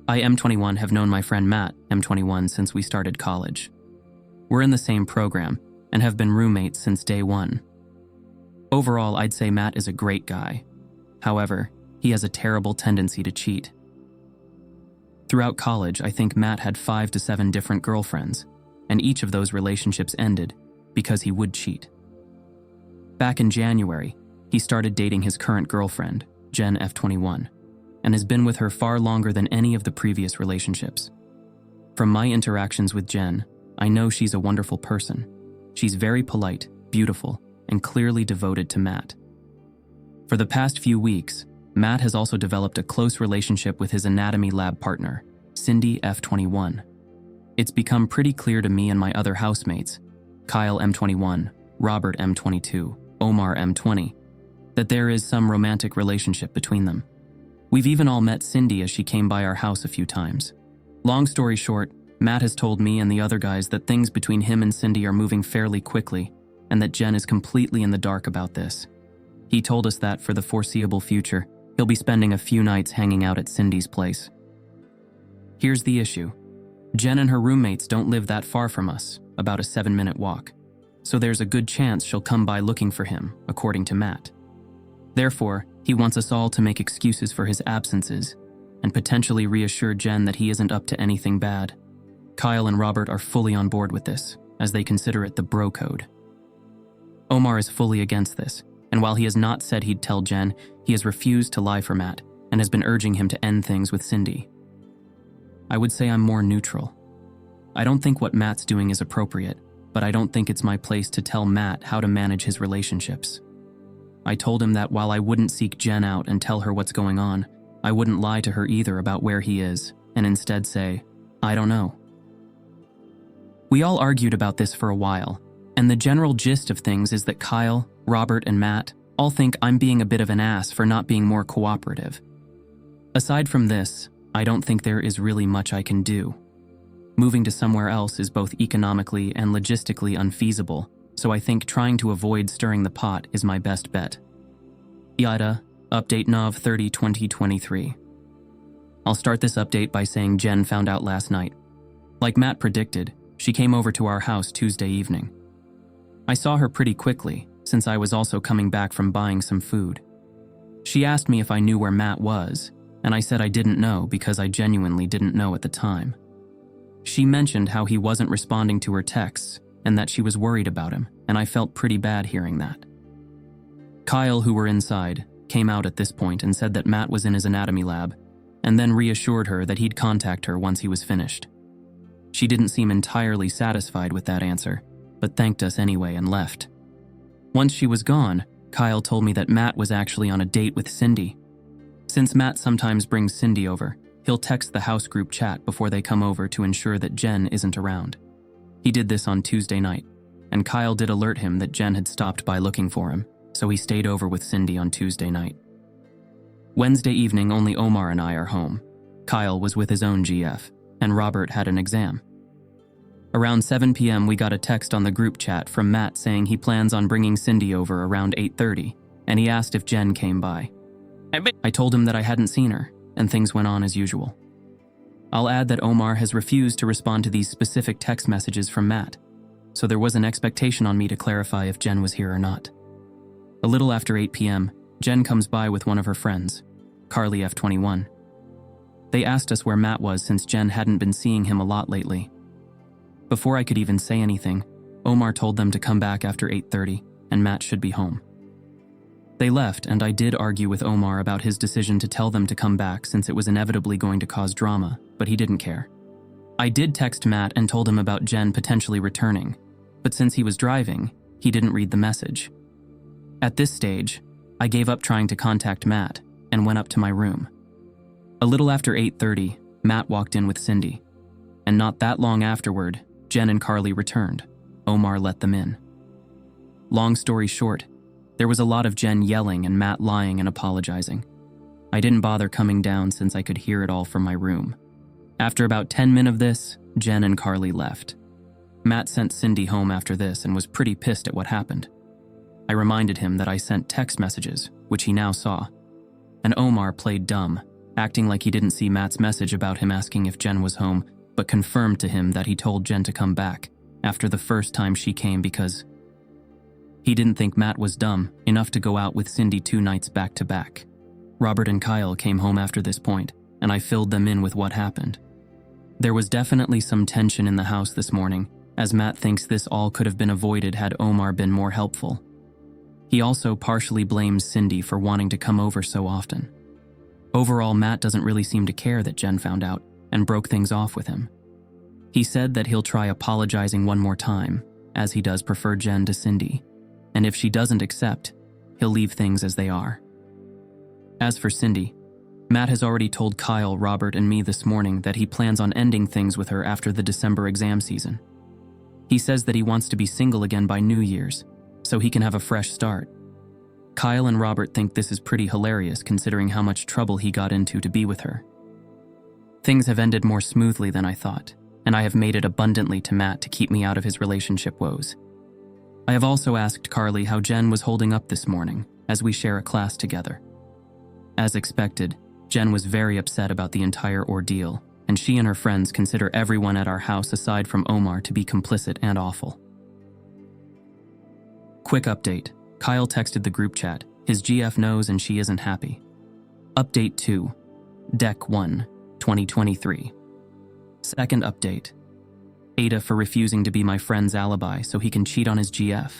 I, M21, have known my friend Matt, M21, since we started college. We're in the same program and have been roommates since day one. Overall, I'd say Matt is a great guy. However, he has a terrible tendency to cheat. Throughout college, I think Matt had 5 to 7 different girlfriends, and each of those relationships ended because he would cheat. Back in January, he started dating his current girlfriend, Jen F21, and has been with her far longer than any of the previous relationships. From my interactions with Jen, I know she's a wonderful person. She's very polite, beautiful, and clearly devoted to Matt. For the past few weeks, Matt has also developed a close relationship with his anatomy lab partner, Cindy F21. It's become pretty clear to me and my other housemates, Kyle M21, Robert M22, Omar M20, that there is some romantic relationship between them. We've even all met Cindy as she came by our house a few times. Long story short, Matt has told me and the other guys that things between him and Cindy are moving fairly quickly, and that Jen is completely in the dark about this. He told us that for the foreseeable future, he'll be spending a few nights hanging out at Cindy's place. Here's the issue. Jen and her roommates don't live that far from us, about a 7-minute walk, so there's a good chance she'll come by looking for him, according to Matt. Therefore, he wants us all to make excuses for his absences and potentially reassure Jen that he isn't up to anything bad. Kyle and Robert are fully on board with this, as they consider it the bro code. Omar is fully against this, and while he has not said he'd tell Jen, he has refused to lie for Matt and has been urging him to end things with Cindy. I would say I'm more neutral. I don't think what Matt's doing is appropriate, but I don't think it's my place to tell Matt how to manage his relationships. I told him that while I wouldn't seek Jen out and tell her what's going on, I wouldn't lie to her either about where he is, and instead say, I don't know. We all argued about this for a while, and the general gist of things is that Kyle, Robert, and Matt all think I'm being a bit of an ass for not being more cooperative. Aside from this, I don't think there is really much I can do. Moving to somewhere else is both economically and logistically unfeasible, so I think trying to avoid stirring the pot is my best bet. Yada, update Nov 30/2023. I'll start this update by saying Jen found out last night. Like Matt predicted, she came over to our house Tuesday evening. I saw her pretty quickly, since I was also coming back from buying some food. She asked me if I knew where Matt was, and I said I didn't know because I genuinely didn't know at the time. She mentioned how he wasn't responding to her texts and that she was worried about him, and I felt pretty bad hearing that. Kyle, who were inside, came out at this point and said that Matt was in his anatomy lab, and then reassured her that he'd contact her once he was finished. She didn't seem entirely satisfied with that answer, but thanked us anyway and left. Once she was gone, Kyle told me that Matt was actually on a date with Cindy. Since Matt sometimes brings Cindy over, he'll text the house group chat before they come over to ensure that Jen isn't around. He did this on Tuesday night, and Kyle did alert him that Jen had stopped by looking for him, so he stayed over with Cindy on Tuesday night. Wednesday evening, only Omar and I are home. Kyle was with his own GF, and Robert had an exam. Around 7 p.m. we got a text on the group chat from Matt saying he plans on bringing Cindy over around 8:30, and he asked if Jen came by. I told him that I hadn't seen her, and things went on as usual. I'll add that Omar has refused to respond to these specific text messages from Matt, so there was an expectation on me to clarify if Jen was here or not. A little after 8 p.m., Jen comes by with one of her friends, Carly F21. They asked us where Matt was since Jen hadn't been seeing him a lot lately. Before I could even say anything, Omar told them to come back after 8:30, and Matt should be home. They left, and I did argue with Omar about his decision to tell them to come back since it was inevitably going to cause drama, but he didn't care. I did text Matt and told him about Jen potentially returning, but since he was driving, he didn't read the message. At this stage, I gave up trying to contact Matt and went up to my room. A little after 8:30, Matt walked in with Cindy, and not that long afterward, Jen and Carly returned. Omar let them in. Long story short, there was a lot of Jen yelling and Matt lying and apologizing. I didn't bother coming down since I could hear it all from my room. After about 10 minutes of this, Jen and Carly left. Matt sent Cindy home after this and was pretty pissed at what happened. I reminded him that I sent text messages, which he now saw, and Omar played dumb acting like he didn't see Matt's message about him asking if Jen was home, but confirmed to him that he told Jen to come back after the first time she came because he didn't think Matt was dumb enough to go out with Cindy 2 nights back to back. Robert and Kyle came home after this point, and I filled them in with what happened. There was definitely some tension in the house this morning, as Matt thinks this all could have been avoided had Omar been more helpful. He also partially blames Cindy for wanting to come over so often. Overall, Matt doesn't really seem to care that Jen found out and broke things off with him. He said that he'll try apologizing one more time, as he does prefer Jen to Cindy, and if she doesn't accept, he'll leave things as they are. As for Cindy, Matt has already told Kyle, Robert, and me this morning that he plans on ending things with her after the December exam season. He says that he wants to be single again by New Year's, so he can have a fresh start. Kyle and Robert think this is pretty hilarious considering how much trouble he got into to be with her. Things have ended more smoothly than I thought, and I have made it abundantly to Matt to keep me out of his relationship woes. I have also asked Carly how Jen was holding up this morning, as we share a class together. As expected, Jen was very upset about the entire ordeal, and she and her friends consider everyone at our house aside from Omar to be complicit and awful. Quick update. Kyle texted the group chat. His GF knows and she isn't happy. Update 2. Deck 1, 2023. Second update. Ada for refusing to be my friend's alibi so he can cheat on his GF.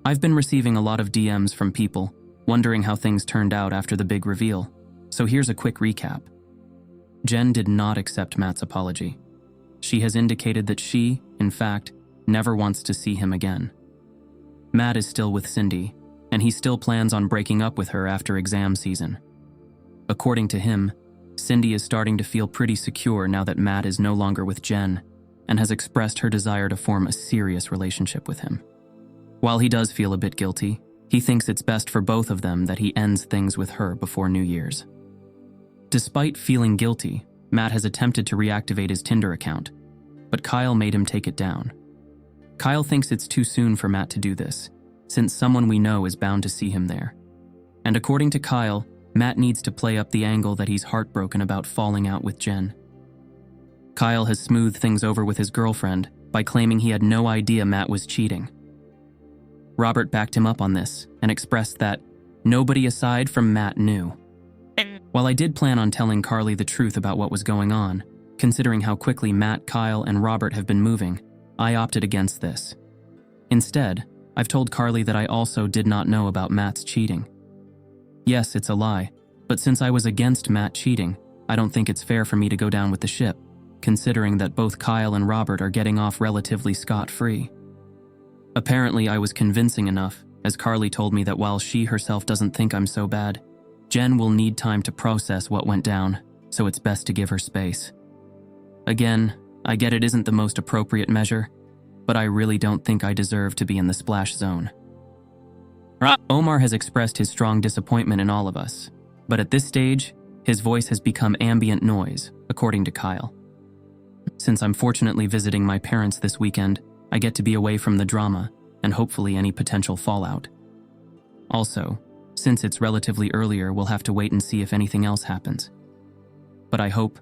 I've been receiving a lot of DMs from people wondering how things turned out after the big reveal, so here's a quick recap. Jen did not accept Matt's apology. She has indicated that she, in fact, never wants to see him again. Matt is still with Cindy, and he still plans on breaking up with her after exam season. According to him, Cindy is starting to feel pretty secure now that Matt is no longer with Jen, and has expressed her desire to form a serious relationship with him. While he does feel a bit guilty, he thinks it's best for both of them that he ends things with her before New Year's. Despite feeling guilty, Matt has attempted to reactivate his Tinder account, but Kyle made him take it down. Kyle thinks it's too soon for Matt to do this, since someone we know is bound to see him there. And according to Kyle, Matt needs to play up the angle that he's heartbroken about falling out with Jen. Kyle has smoothed things over with his girlfriend by claiming he had no idea Matt was cheating. Robert backed him up on this and expressed that nobody aside from Matt knew. While I did plan on telling Carly the truth about what was going on, considering how quickly Matt, Kyle, and Robert have been moving, I opted against this. Instead, I've told Carly that I also did not know about Matt's cheating. Yes, it's a lie, but since I was against Matt cheating, I don't think it's fair for me to go down with the ship, considering that both Kyle and Robert are getting off relatively scot-free. Apparently, I was convincing enough, as Carly told me that while she herself doesn't think I'm so bad, Jen will need time to process what went down, so it's best to give her space. Again, I get it isn't the most appropriate measure, but I really don't think I deserve to be in the splash zone. Omar has expressed his strong disappointment in all of us, but at this stage, his voice has become ambient noise, according to Kyle. Since I'm fortunately visiting my parents this weekend, I get to be away from the drama and hopefully any potential fallout. Also, since it's relatively earlier, we'll have to wait and see if anything else happens. But I hope,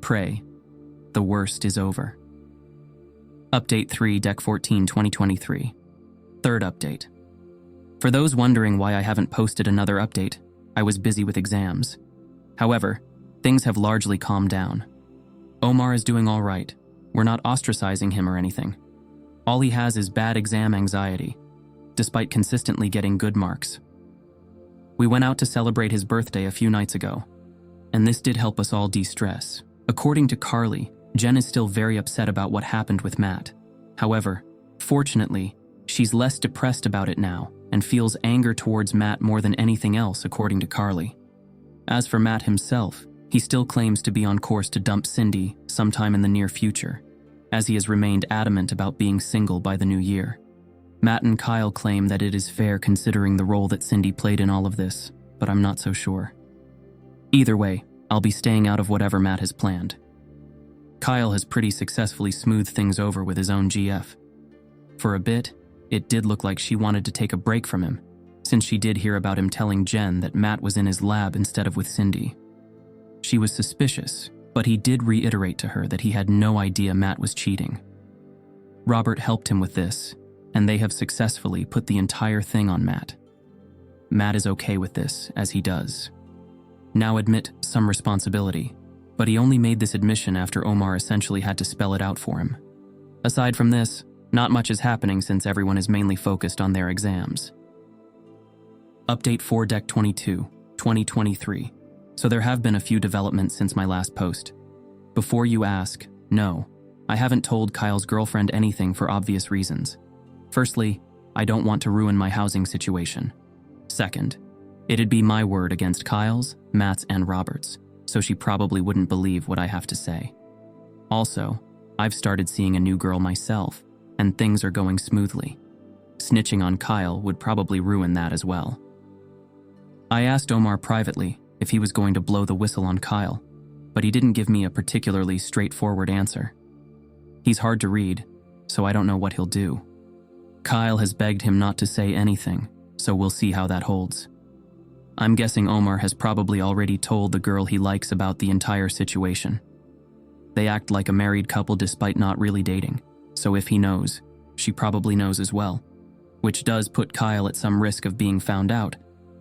pray, the worst is over. Update 3, Deck 14, 2023. Third update. For those wondering why I haven't posted another update, I was busy with exams. However, things have largely calmed down. Omar is doing all right. We're not ostracizing him or anything. All he has is bad exam anxiety, despite consistently getting good marks. We went out to celebrate his birthday a few nights ago, and this did help us all de-stress. According to Carly, Jen is still very upset about what happened with Matt. However, fortunately, she's less depressed about it now and feels anger towards Matt more than anything else, according to Carly. As for Matt himself, he still claims to be on course to dump Cindy sometime in the near future, as he has remained adamant about being single by the new year. Matt and Kyle claim that it is fair considering the role that Cindy played in all of this, but I'm not so sure. Either way, I'll be staying out of whatever Matt has planned. Kyle has pretty successfully smoothed things over with his own GF. For a bit, it did look like she wanted to take a break from him, since she did hear about him telling Jen that Matt was in his lab instead of with Cindy, She was suspicious, but he did reiterate to her that he had no idea Matt was cheating. Robert helped him with this, and they have successfully put the entire thing on Matt. Matt is okay with this, as he does. Now admit some responsibility, but he only made this admission after Omar essentially had to spell it out for him. Aside from this, not much is happening since everyone is mainly focused on their exams. Update 4 Deck 22, 2023. So there have been a few developments since my last post. Before you ask, no, I haven't told Kyle's girlfriend anything for obvious reasons. Firstly, I don't want to ruin my housing situation. Second, it'd be my word against Kyle's, Matt's, and Robert's, so she probably wouldn't believe what I have to say. Also, I've started seeing a new girl myself, and things are going smoothly. Snitching on Kyle would probably ruin that as well. I asked Omar privately if he was going to blow the whistle on Kyle, but he didn't give me a particularly straightforward answer. He's hard to read, so I don't know what he'll do. Kyle has begged him not to say anything, so we'll see how that holds. I'm guessing Omar has probably already told the girl he likes about the entire situation. They act like a married couple despite not really dating, so if he knows, she probably knows as well, which does put Kyle at some risk of being found out,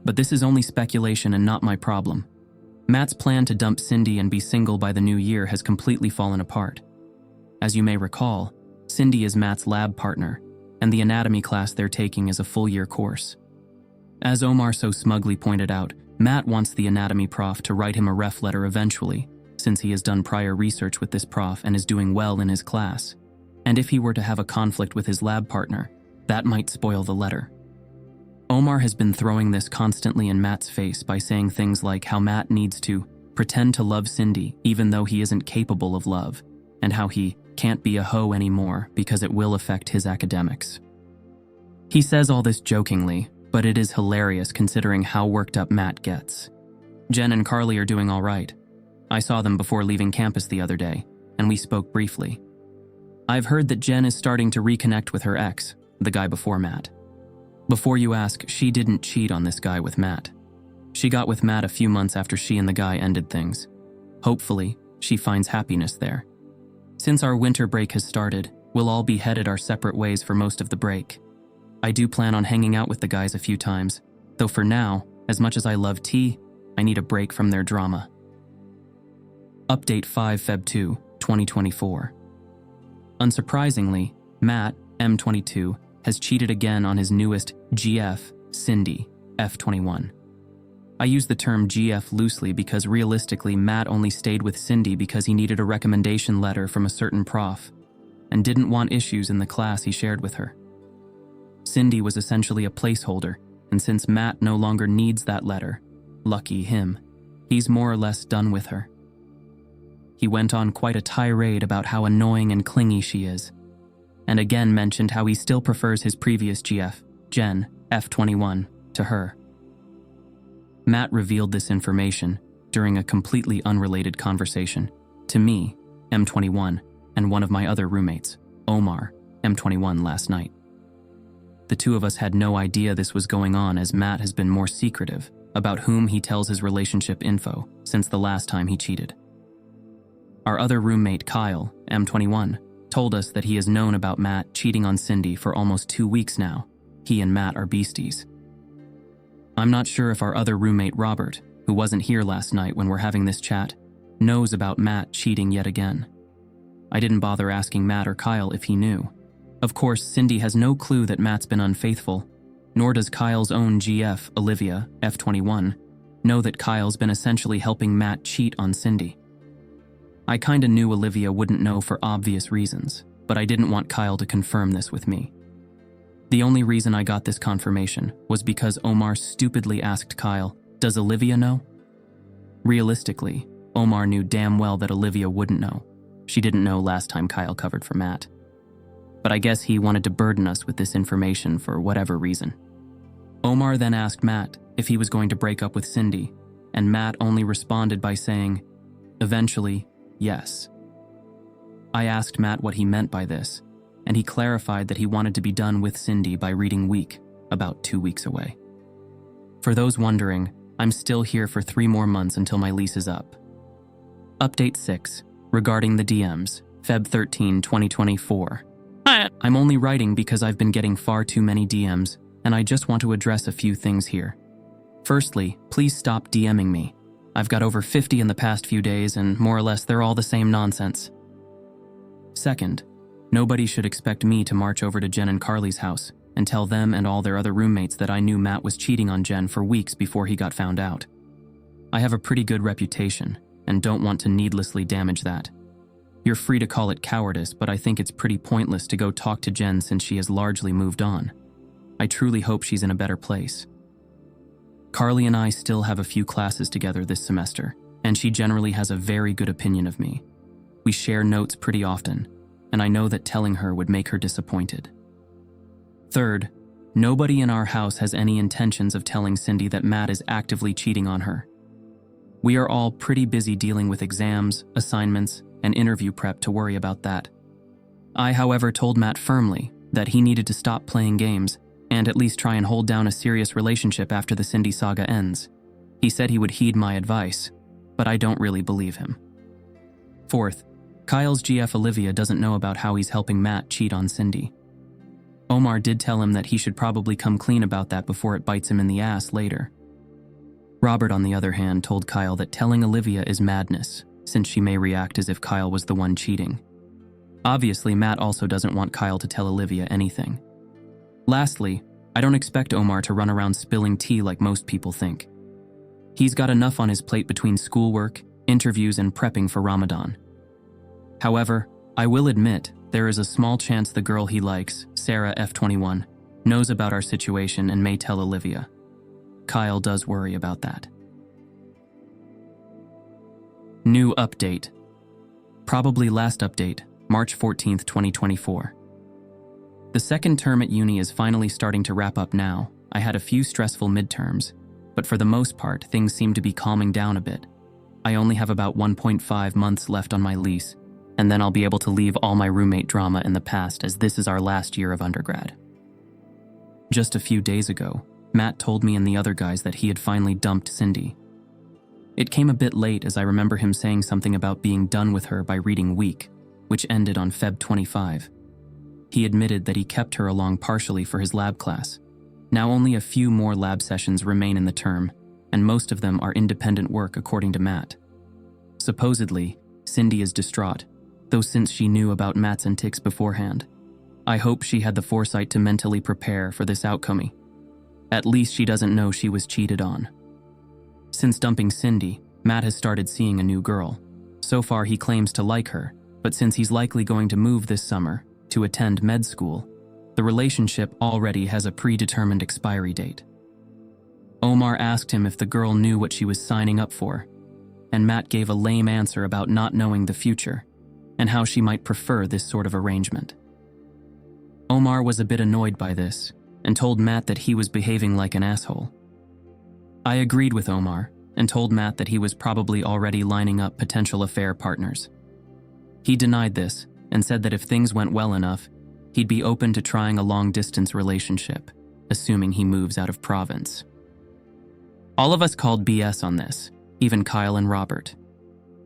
but this is only speculation and not my problem. Matt's plan to dump Cindy and be single by the new year has completely fallen apart. As you may recall, Cindy is Matt's lab partner, and the anatomy class they're taking is a full-year course. As Omar so smugly pointed out, Matt wants the anatomy prof to write him a ref letter eventually, since he has done prior research with this prof and is doing well in his class. And if he were to have a conflict with his lab partner, that might spoil the letter. Omar has been throwing this constantly in Matt's face by saying things like how Matt needs to pretend to love Cindy even though he isn't capable of love, and how he can't be a hoe anymore because it will affect his academics. He says all this jokingly, but it is hilarious considering how worked up Matt gets. Jen and Carly are doing all right. I saw them before leaving campus the other day, and we spoke briefly. I've heard that Jen is starting to reconnect with her ex, the guy before Matt. Before you ask, she didn't cheat on this guy with Matt. She got with Matt a few months after she and the guy ended things. Hopefully, she finds happiness there. Since our winter break has started, we'll all be headed our separate ways for most of the break. I do plan on hanging out with the guys a few times, though for now, as much as I love tea, I need a break from their drama. Update 5 Feb 2, 2024. Unsurprisingly, Matt, M22, has cheated again on his newest GF, Cindy, F21. I use the term GF loosely because realistically Matt only stayed with Cindy because he needed a recommendation letter from a certain prof and didn't want issues in the class he shared with her. Cindy was essentially a placeholder, and since Matt no longer needs that letter, lucky him, he's more or less done with her. He went on quite a tirade about how annoying and clingy she is, and again mentioned how he still prefers his previous GF, Jen, F21, to her. Matt revealed this information during a completely unrelated conversation to me, M21, and one of my other roommates, Omar, M21, last night. The two of us had no idea this was going on as Matt has been more secretive about whom he tells his relationship info since the last time he cheated. Our other roommate, Kyle, M21, told us that he has known about Matt cheating on Cindy for almost 2 weeks now. He and Matt are beasties. I'm not sure if our other roommate, Robert, who wasn't here last night when we're having this chat, knows about Matt cheating yet again. I didn't bother asking Matt or Kyle if he knew. Of course, Cindy has no clue that Matt's been unfaithful, nor does Kyle's own GF, Olivia, F21, know that Kyle's been essentially helping Matt cheat on Cindy. I kinda knew Olivia wouldn't know for obvious reasons, but I didn't want Kyle to confirm this with me. The only reason I got this confirmation was because Omar stupidly asked Kyle, "Does Olivia know?" Realistically, Omar knew damn well that Olivia wouldn't know. She didn't know last time Kyle covered for Matt. But I guess he wanted to burden us with this information for whatever reason. Omar then asked Matt if he was going to break up with Cindy, and Matt only responded by saying, eventually, yes. I asked Matt what he meant by this, and he clarified that he wanted to be done with Cindy by reading week, about 2 weeks away. For those wondering, I'm still here for 3 more months until my lease is up. Update 6. Regarding the DMs, Feb 13, 2024. I'm only writing because I've been getting far too many DMs, and I just want to address a few things here. Firstly, please stop DMing me. I've got over 50 in the past few days, and more or less they're all the same nonsense. Second, nobody should expect me to march over to Jen and Carly's house and tell them and all their other roommates that I knew Matt was cheating on Jen for weeks before he got found out. I have a pretty good reputation and don't want to needlessly damage that. You're free to call it cowardice, but I think it's pretty pointless to go talk to Jen since she has largely moved on. I truly hope she's in a better place. Carly and I still have a few classes together this semester, and she generally has a very good opinion of me. We share notes pretty often, and I know that telling her would make her disappointed. Third, nobody in our house has any intentions of telling Cindy that Matt is actively cheating on her. We are all pretty busy dealing with exams, assignments, and interview prep to worry about that. I, however, told Matt firmly that he needed to stop playing games and at least try and hold down a serious relationship after the Cindy saga ends. He said he would heed my advice, but I don't really believe him. Fourth, Kyle's GF Olivia doesn't know about how he's helping Matt cheat on Cindy. Omar did tell him that he should probably come clean about that before it bites him in the ass later. Robert, on the other hand, told Kyle that telling Olivia is madness, since she may react as if Kyle was the one cheating. Obviously, Matt also doesn't want Kyle to tell Olivia anything. Lastly, I don't expect Omar to run around spilling tea like most people think. He's got enough on his plate between schoolwork, interviews, and prepping for Ramadan. However, I will admit there is a small chance the girl he likes, Sarah F21, knows about our situation and may tell Olivia. Kyle does worry about that. New update. Probably last update, March 14th, 2024. The second term at uni is finally starting to wrap up now. I had a few stressful midterms, but for the most part, things seem to be calming down a bit. I only have about 1.5 months left on my lease, and then I'll be able to leave all my roommate drama in the past as this is our last year of undergrad. Just a few days ago, Matt told me and the other guys that he had finally dumped Cindy. It came a bit late as I remember him saying something about being done with her by reading Week, which ended on Feb 25. He admitted that he kept her along partially for his lab class. Now only a few more lab sessions remain in the term, and most of them are independent work according to Matt. Supposedly, Cindy is distraught, though since she knew about Matt's antics beforehand. I hope she had the foresight to mentally prepare for this outcome. At least she doesn't know she was cheated on. Since dumping Cindy, Matt has started seeing a new girl. So far he claims to like her, but since he's likely going to move this summer to attend med school, the relationship already has a predetermined expiry date. Omar asked him if the girl knew what she was signing up for, and Matt gave a lame answer about not knowing the future and how she might prefer this sort of arrangement. Omar was a bit annoyed by this and told Matt that he was behaving like an asshole. I agreed with Omar and told Matt that he was probably already lining up potential affair partners. He denied this and said that if things went well enough, he'd be open to trying a long-distance relationship, assuming he moves out of province. All of us called BS on this, even Kyle and Robert.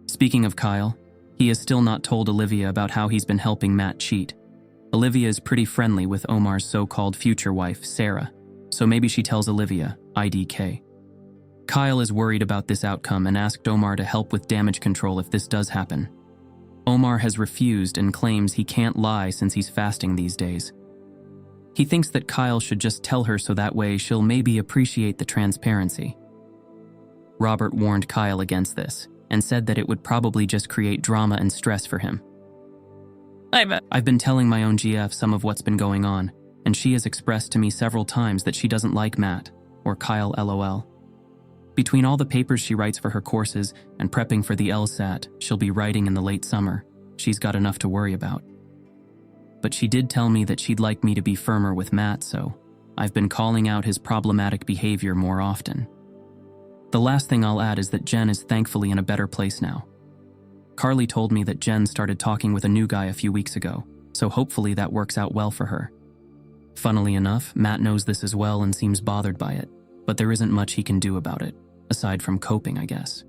Speaking of Kyle, he has still not told Olivia about how he's been helping Matt cheat. Olivia is pretty friendly with Omar's so-called future wife, Sarah, so maybe she tells Olivia, IDK. Kyle is worried about this outcome and asked Omar to help with damage control if this does happen. Omar has refused and claims he can't lie since he's fasting these days. He thinks that Kyle should just tell her so that way she'll maybe appreciate the transparency. Robert warned Kyle against this and said that it would probably just create drama and stress for him. I've been telling my own GF some of what's been going on, and she has expressed to me several times that she doesn't like Matt, or Kyle LOL. Between all the papers she writes for her courses and prepping for the LSAT she'll be writing in the late summer, she's got enough to worry about. But she did tell me that she'd like me to be firmer with Matt, so I've been calling out his problematic behavior more often. The last thing I'll add is that Jen is thankfully in a better place now. Carly told me that Jen started talking with a new guy a few weeks ago, so hopefully that works out well for her. Funnily enough, Matt knows this as well and seems bothered by it, but there isn't much he can do about it, aside from coping, I guess.